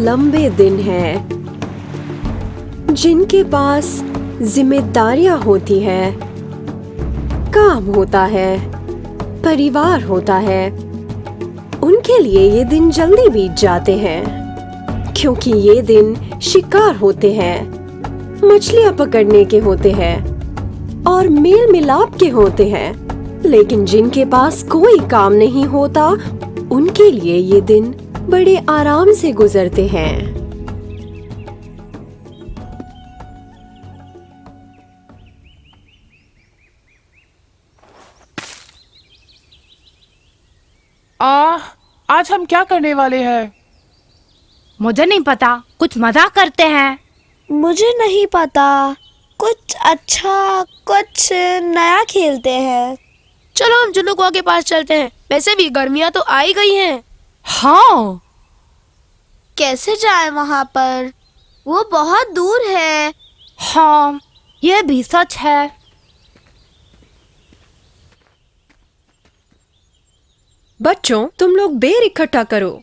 लंबे दिन हैं, जिनके पास जिम्मेदारियां होती है, काम होता है, परिवार होता है, उनके लिए ये दिन जल्दी बीत जाते हैं, क्योंकि ये दिन शिकार होते हैं, मछलियां पकड़ने के होते हैं और मेल मिलाप के होते हैं। लेकिन जिनके पास कोई काम नहीं होता, उनके लिए ये दिन बड़े आराम से गुजरते हैं। आज हम क्या करने वाले हैं? मुझे नहीं पता, कुछ मजाक करते हैं। मुझे नहीं पता, कुछ अच्छा, कुछ नया खेलते हैं। चलो हम जुन्नू कुआं के पास चलते हैं, वैसे भी गर्मियाँ तो आ ही गई हैं। हाँ, कैसे जाएं वहाँ पर? वो बहुत दूर है। हाँ, ये भी सच है। बच्चों, तुम लोग बेर इकट्ठा करो।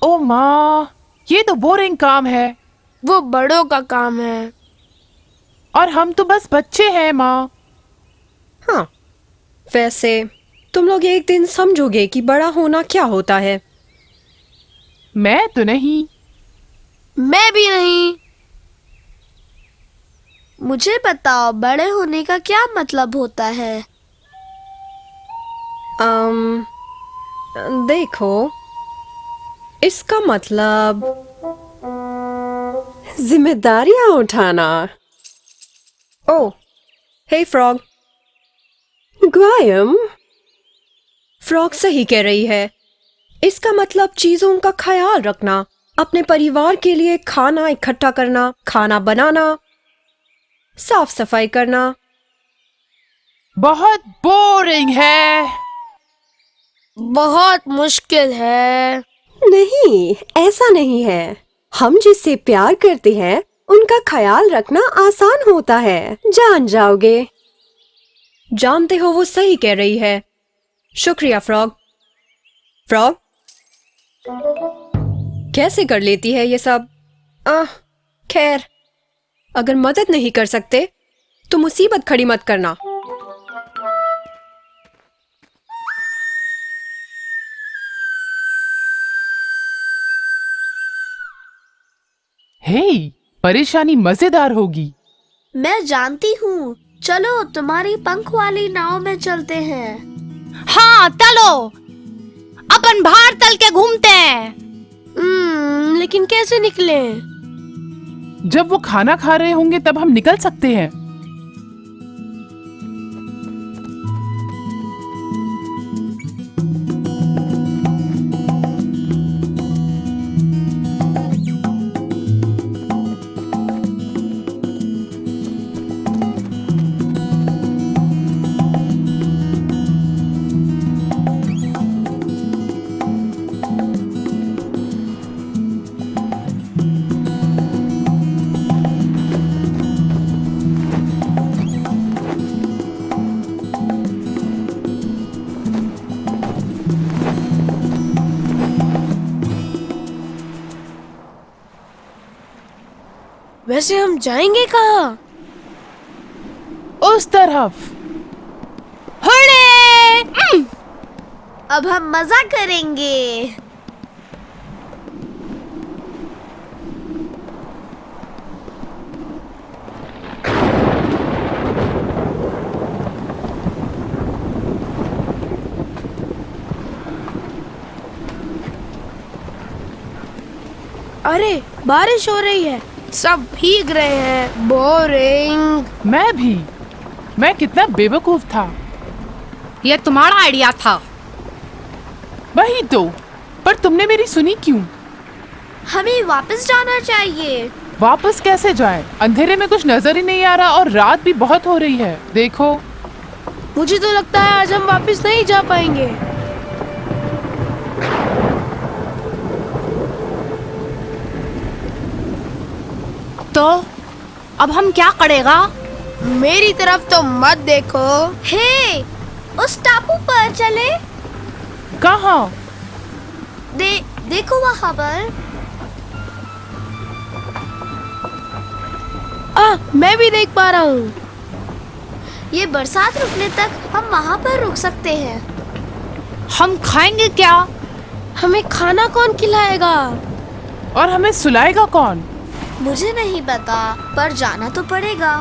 ओ माँ, ये तो बोरिंग काम है। वो बड़ों का काम है। और हम तो बस बच्चे हैं माँ। हाँ, वैसे तुम लोग एक दिन समझोगे कि बड़ा होना क्या होता है। मैं तो नहीं। मैं भी नहीं। मुझे बताओ, बड़े होने का क्या मतलब होता है? देखो, इसका मतलब जिम्मेदारियां उठाना। ओह, हे फ्रॉग। ग्वायम, फ्रॉग सही कह रही है। इसका मतलब चीजों का ख्याल रखना, अपने परिवार के लिए खाना इकट्ठा करना, खाना बनाना, साफ सफाई करना। बहुत बोरिंग है। बहुत मुश्किल है। नहीं, ऐसा नहीं है। हम जिससे प्यार करते हैं, उनका ख्याल रखना आसान होता है। जान जाओगे। जानते हो, वो सही कह रही है। शुक्रिया फ्रॉग। फ्रॉग, कैसे कर लेती है ये सब? खैर, अगर मदद नहीं कर सकते तो मुसीबत खड़ी मत करना। हे, परेशानी मजेदार होगी। मैं जानती हूँ। चलो तुम्हारी पंख वाली नाव में चलते हैं। हाँ, चलो अपन बाहर तल के घूमते हैं। लेकिन कैसे निकले? जब वो खाना खा रहे होंगे तब हम निकल सकते हैं। वैसे हम जाएंगे कहाँ? उस तरफ। हुर्रे! अब हम मजा करेंगे। अरे, बारिश हो रही है, सब भीग रहे हैं। बोरिंग। मैं भी। मैं कितना बेवकूफ था। ये तुम्हारा आइडिया था। वही तो, पर तुमने मेरी सुनी क्यों? हमें वापस जाना चाहिए। वापस कैसे जाएं? अंधेरे में कुछ नजर ही नहीं आ रहा और रात भी बहुत हो रही है। देखो। मुझे तो लगता है आज हम वापस नहीं जा पाएंगे। तो अब हम क्या करेगा? मेरी तरफ तो मत देखो। हे, उस टापू पर चले। कहाँ? देखो वहाँ पर। मैं भी देख पा रहा हूँ। ये बरसात रुकने तक हम वहाँ पर रुक सकते हैं। हम खाएंगे क्या? हमें खाना कौन खिलाएगा? और हमें सुलाएगा कौन? मुझे नहीं पता, पर जाना तो पड़ेगा।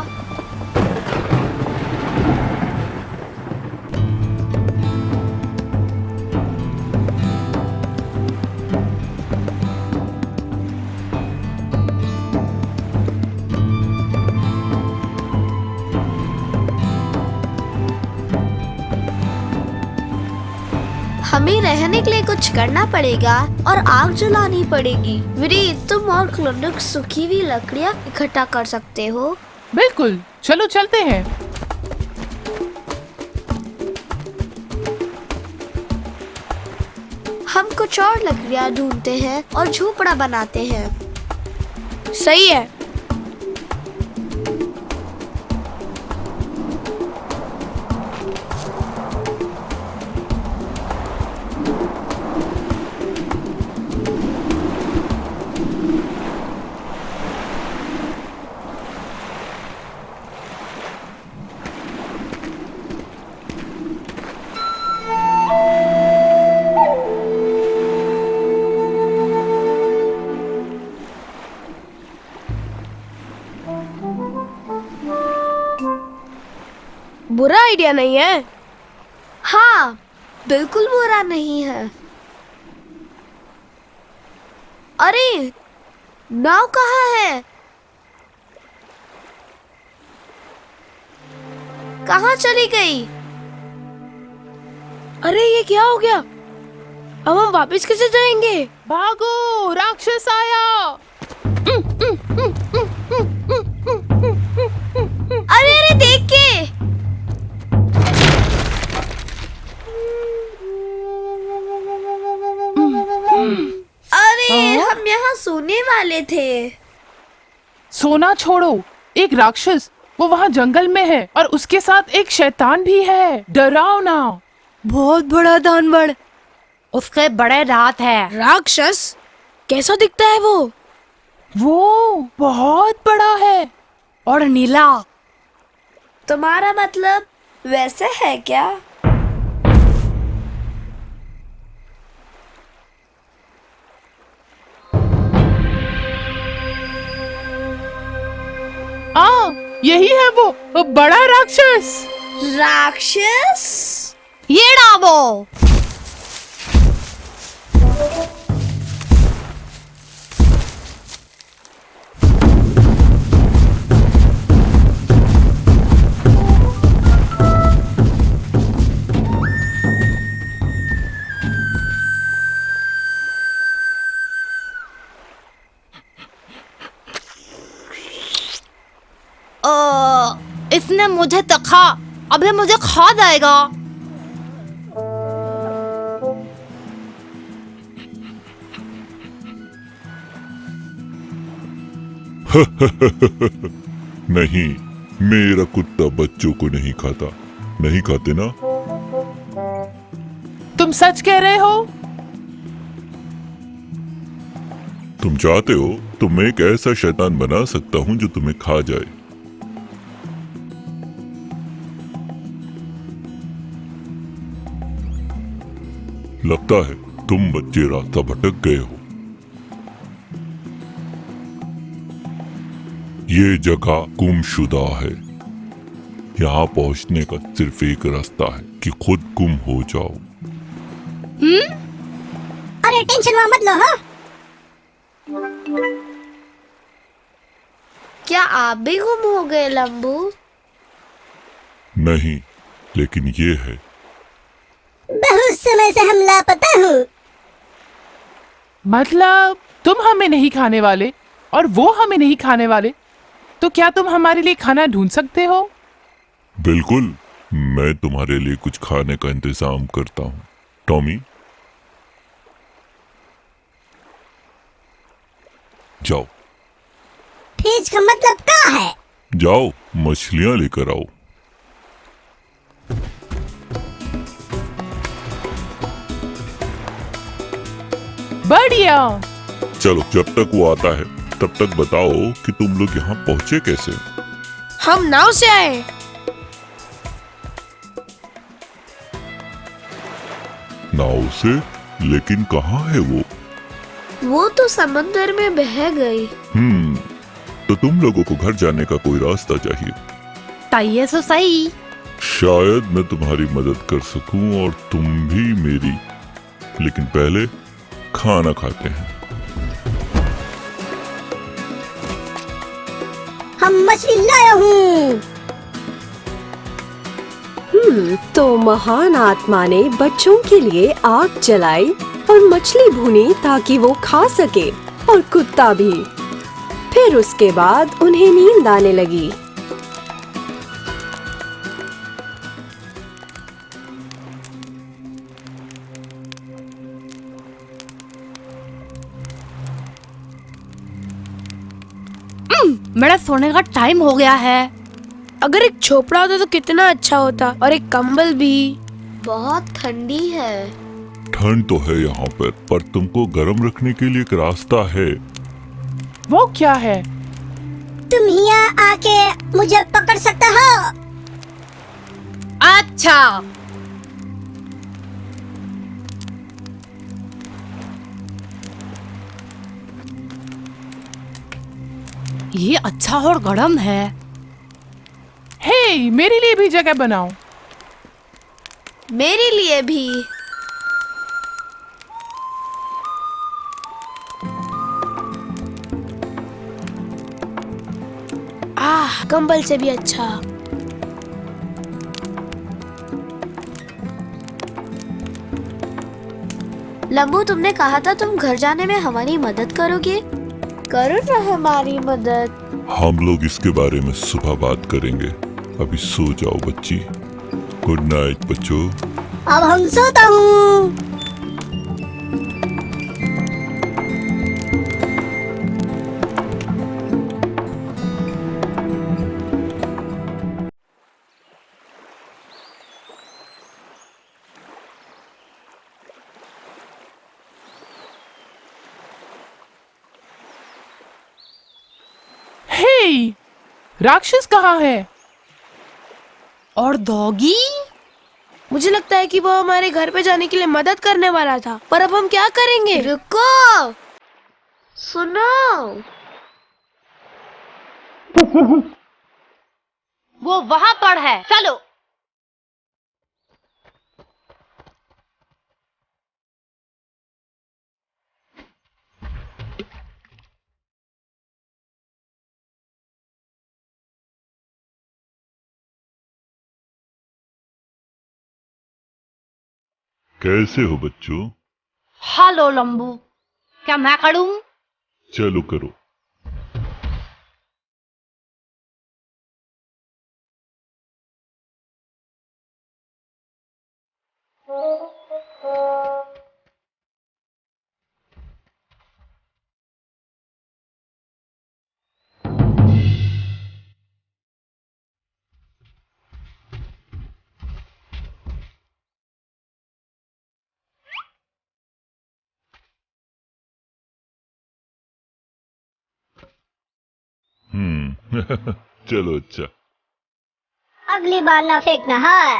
हमें रहने के लिए कुछ करना पड़ेगा और आग जलानी पड़ेगी। विरीत, तुम और क्लोनिक सूखी हुई लकड़ियाँ इकट्ठा कर सकते हो। बिल्कुल, चलो चलते हैं। हम कुछ और लकड़ियाँ ढूंढते हैं और झोपड़ा बनाते हैं। सही है। बुरा आइडिया नहीं है। हाँ, बिल्कुल बुरा नहीं है। अरे, नाव कहाँ है? कहाँ चली गई? अरे ये क्या हो गया? अब हम वापस कैसे जाएंगे? भागो, राक्षस आया। अरे अरे, देख के। अरे, हम यहाँ सोने वाले थे। सोना छोड़ो, एक राक्षस, वो वहाँ जंगल में है और उसके साथ एक शैतान भी है, डरावना। बहुत बड़ा जानवर। उसके बड़े दांत है। राक्षस? कैसा दिखता है वो? वो बहुत बड़ा है और नीला। तुम्हारा मतलब वैसे है क्या? यही है वो बड़ा राक्षस। राक्षस? ये डाबो। इसने मुझे तखा, अभी मुझे खा जाएगा। नहीं, मेरा कुत्ता बच्चों को नहीं खाता। नहीं खाते ना? तुम सच कह रहे हो? तुम चाहते हो तो मैं एक ऐसा शैतान बना सकता हूँ जो तुम्हें खा जाए। लगता है तुम बच्चे रास्ता भटक गए हो। ये जगह गुमशुदा है। यहाँ पहुंचने का सिर्फ एक रास्ता है कि खुद गुम हो जाओ। अरे टेंशन मत लो। हाँ, क्या आप भी गुम हो गए लंबू? नहीं, लेकिन ये है। बहुत समय से हम लापता हूँ। मतलब तुम हमें नहीं खाने वाले और वो हमें नहीं खाने वाले, तो क्या तुम हमारे लिए खाना ढूंढ सकते हो? बिल्कुल, मैं तुम्हारे लिए कुछ खाने का इंतजाम करता हूँ। टॉमी, जाओ। ठीक का मतलब क्या है? जाओ, मछलियां लेकर आओ। बढ़िया। चलो, जब तक वो आता है तब तक बताओ कि तुम लोग यहाँ पहुँचे कैसे? हम नाव से आए। नाव से? लेकिन कहाँ है वो? वो तो समंदर में बह गई। तो तुम लोगों को घर जाने का कोई रास्ता चाहिए। ताइये सो सही। शायद मैं तुम्हारी मदद कर सकूं और तुम भी मेरी, लेकिन पहले खाना खाते हैं। हम मछली लाया हूँ। तो महान आत्मा ने बच्चों के लिए आग जलाई और मछली भूनी ताकि वो खा सके, और कुत्ता भी। फिर उसके बाद उन्हें नींद आने लगी। मेरा सोने का टाइम हो गया है। अगर एक झोपड़ा होता तो कितना अच्छा होता, और एक कंबल भी। बहुत ठंडी है। ठंड तो है यहाँ पर तुमको गर्म रखने के लिए एक रास्ता है। वो क्या है? तुम यहाँ आके मुझे पकड़ सकते हो। अच्छा, ये अच्छा और गर्म है। हे, मेरे लिए भी जगह बनाओ। मेरे लिए भी। कंबल से भी अच्छा। लंबू, तुमने कहा था तुम घर जाने में हमारी मदद करोगे। करो ना हमारी मदद। हम लोग इसके बारे में सुबह बात करेंगे। अभी सो जाओ बच्ची। गुड नाइट बच्चों। अब हम सोता हूँ। हे, राक्षस कहाँ है? और डॉगी? मुझे लगता है कि वो हमारे घर पे जाने के लिए मदद करने वाला था, पर अब हम क्या करेंगे? रुको, सुनो। वो वहाँ पर है, चलो। कैसे हो बच्चों? हेलो लंबू, क्या मैं करूं? चलो करो। चलो अच्छा। अगली बार ना फेंकना है।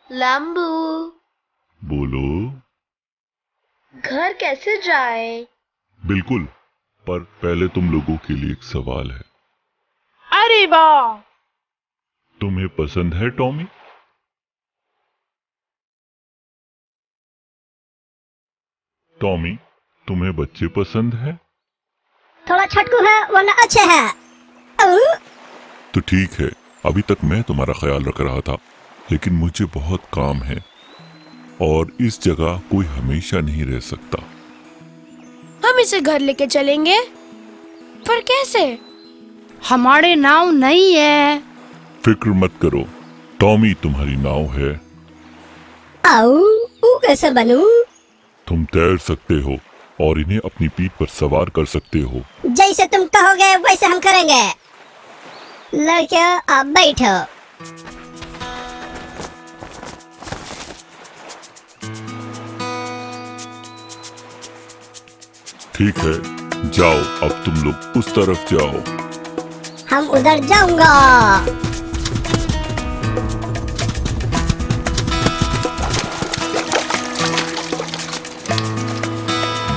लंबू, बोलो। घर कैसे जाए? बिल्कुल, पर पहले तुम लोगों के लिए एक सवाल है। अरे वाह! तुम्हें पसंद है टॉमी? टॉमी, तुम्हें बच्चे पसंद है? थोड़ा छटकू है वरना अच्छे है। तो ठीक है, अभी तक मैं तुम्हारा ख्याल रख रहा था, लेकिन मुझे बहुत काम है और इस जगह कोई हमेशा नहीं रह सकता। हम इसे घर लेके चलेंगे, पर कैसे? हमारे नाव नहीं है। फिक्र मत करो, टॉमी तुम्हारी नाव है। वो कैसे बनूं? तुम तैर सकते हो और इन्हें अपनी पीठ पर सवार कर सकते हो। जैसे तुम कहोगे वैसे हम करेंगे। लड़कियों, आप बैठो। ठीक है, जाओ, अब तुम लोग उस तरफ जाओ। हम उधर जाऊंगा।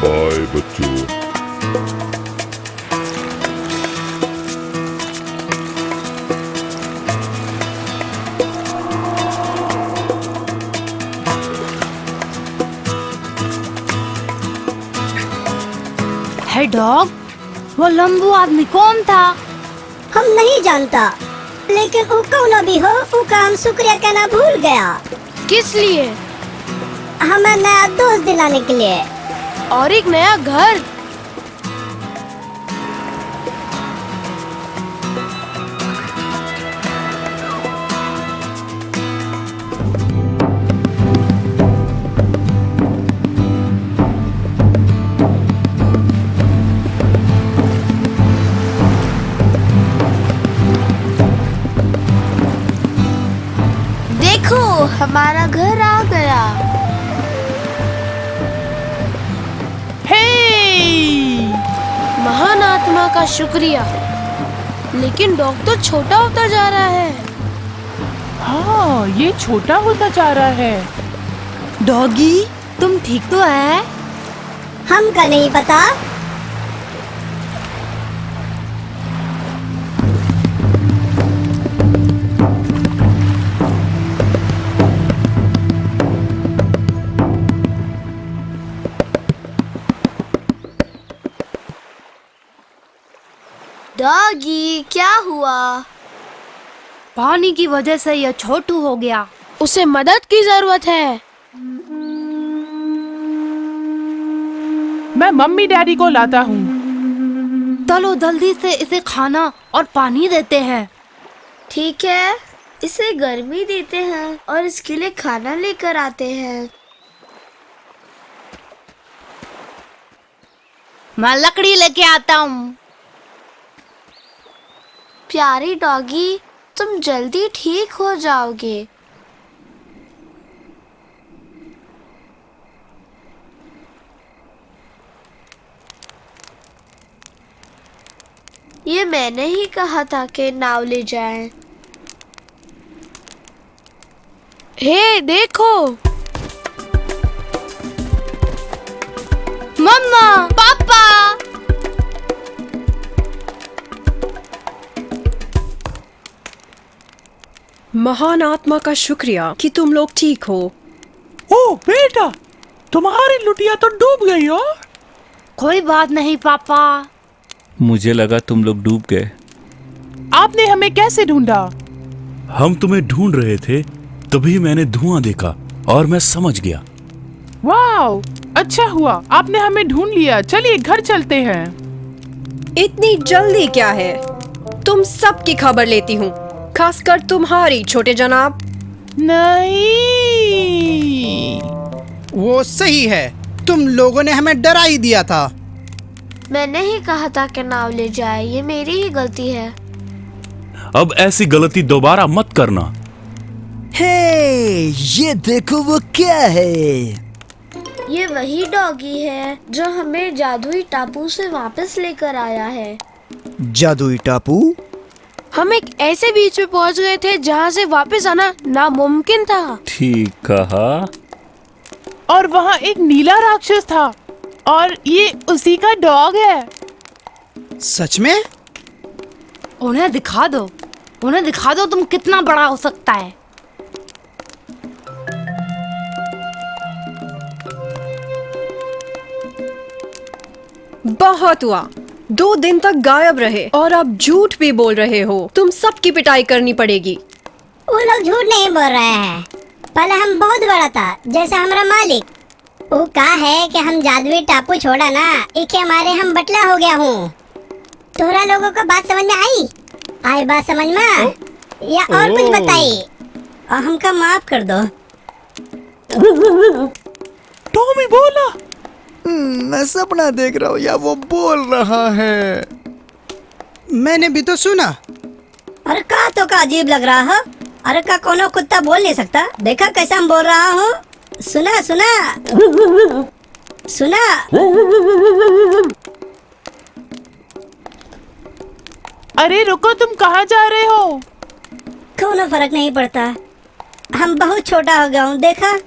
बाय बच्चों। हे डॉग, वो लंबू आदमी कौन था? हम नहीं जानता, लेकिन वो कौन भी हो, वो काम शुक्रिया कहना भूल गया। किस लिए? हमें नया दोस्त दिलाने के लिए। और एक नया घर। देखो, हमारा घर आ गया। हे! महान आत्मा का शुक्रिया। लेकिन डॉग तो छोटा होता जा रहा है। हाँ, ये छोटा होता जा रहा है। डॉगी, तुम ठीक तो है? हमका नहीं पता। डॉगी, क्या हुआ? पानी की वजह से यह छोटू हो गया। उसे मदद की जरूरत है। मैं मम्मी डैडी को लाता हूँ। चलो जल्दी से इसे खाना और पानी देते हैं। ठीक है, इसे गर्मी देते हैं और इसके लिए खाना लेकर आते हैं। मैं लकड़ी लेके आता हूँ। प्यारी डॉगी, तुम जल्दी ठीक हो जाओगे। ये मैंने ही कहा था कि नाव ले जाएं। हे देखो, मम्मा, पापा। महान आत्मा का शुक्रिया कि तुम लोग ठीक हो। ओ बेटा, तुम्हारी लुटिया तो डूब गई हो। कोई बात नहीं पापा। मुझे लगा तुम लोग डूब गए। आपने हमें कैसे ढूंढा? हम तुम्हें ढूंढ रहे थे, तभी मैंने धुआं देखा और मैं समझ गया। वाओ, अच्छा हुआ आपने हमें ढूंढ लिया। चलिए घर चलते हैं। इतनी जल्दी क्या है? तुम सबकी खबर लेती हूँ, खासकर तुम्हारी, छोटे जनाब। नहीं, वो सही है, तुम लोगों ने हमें डरा ही दिया था। मैंने ही कहा था कि नाव ले जाए, ये मेरी ही गलती है। अब ऐसी गलती दोबारा मत करना। हे, ये देखो वो क्या है। ये वही डॉगी है जो हमें जादुई टापू से वापस लेकर आया है। जादुई टापू? हम एक ऐसे बीच में पहुंच गए थे जहां से वापस आना नामुमकिन था। ठीक कहा। और वहाँ एक नीला राक्षस था और ये उसी का डॉग है। सच में? उन्हें दिखा दो, उन्हें दिखा दो तुम कितना बड़ा हो सकता है। बहुत हुआ, 2 दिन तक गायब रहे और अब झूठ भी बोल रहे हो। तुम सबकी पिटाई करनी पड़ेगी। वो लोग झूठ नहीं बोल रहे हैं। पहले हम बहुत बड़ा था, जैसा हमारा मालिक। वो कहा है कि हम जादुई टापू छोड़ा ना, इके हमारे हम बटला हो गया हूँ। तोरा लोगों को बात समझ में आई? आई बात समझ में? या और कुछ बताई? और हमका माफ कर दो। टॉमी बोला। मैं सपना देख रहा हूँ या वो बोल रहा है। मैंने भी तो सुना। अरे का तो का अजीब लग रहा है। अरे का कोनो कुत्ता बोल नहीं सकता? देखा कैसा हम बोल रहा हूँ? सुना सुना। सुना? अरे रुको, तुम कहाँ जा रहे हो? कोनो फर्क नहीं पड़ता, हम बहुत छोटा हो गया हूँ, देखा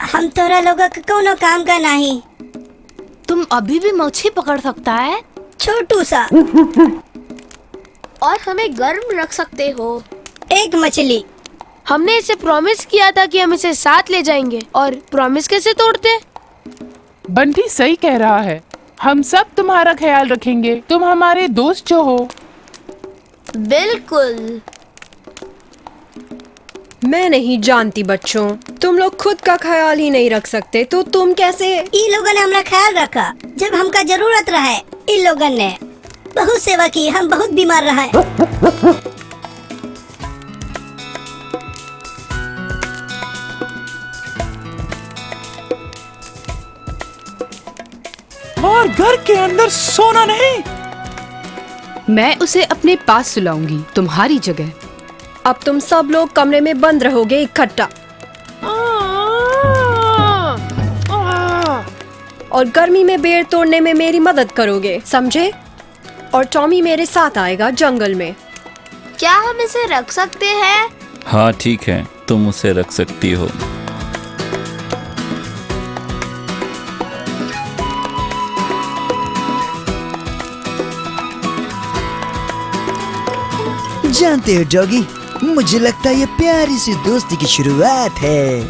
हम तोरा लोगों का कोनो काम का नहीं। तुम अभी भी मछली पकड़ सकता है? छोटू सा और हमें गर्म रख सकते हो। एक मछली। हमने इसे प्रॉमिस किया था कि हम इसे साथ ले जाएंगे, और प्रॉमिस कैसे तोड़ते? बंटी सही कह रहा है, हम सब तुम्हारा ख्याल रखेंगे, तुम हमारे दोस्त जो हो। बिल्कुल। मैं नहीं जानती बच्चों, तुम लोग खुद का ख्याल ही नहीं रख सकते तो तुम कैसे? इन लोगों ने हमारा ख्याल रखा जब हमका जरूरत रहा। इन लोगों ने बहुत सेवा की, हम बहुत बीमार रहा है। और घर के अंदर सोना नहीं। मैं उसे अपने पास सुलाऊंगी तुम्हारी जगह। अब तुम सब लोग कमरे में बंद रहोगे इकट्ठा, और गर्मी में पेड़ तोड़ने में मेरी मदद करोगे, समझे? और टॉमी मेरे साथ आएगा जंगल में। क्या हम इसे रख सकते हैं? हाँ ठीक है, तुम उसे रख सकती हो। जानते हो डॉगी, मुझे लगता है ये प्यारी सी दोस्ती की शुरुआत है।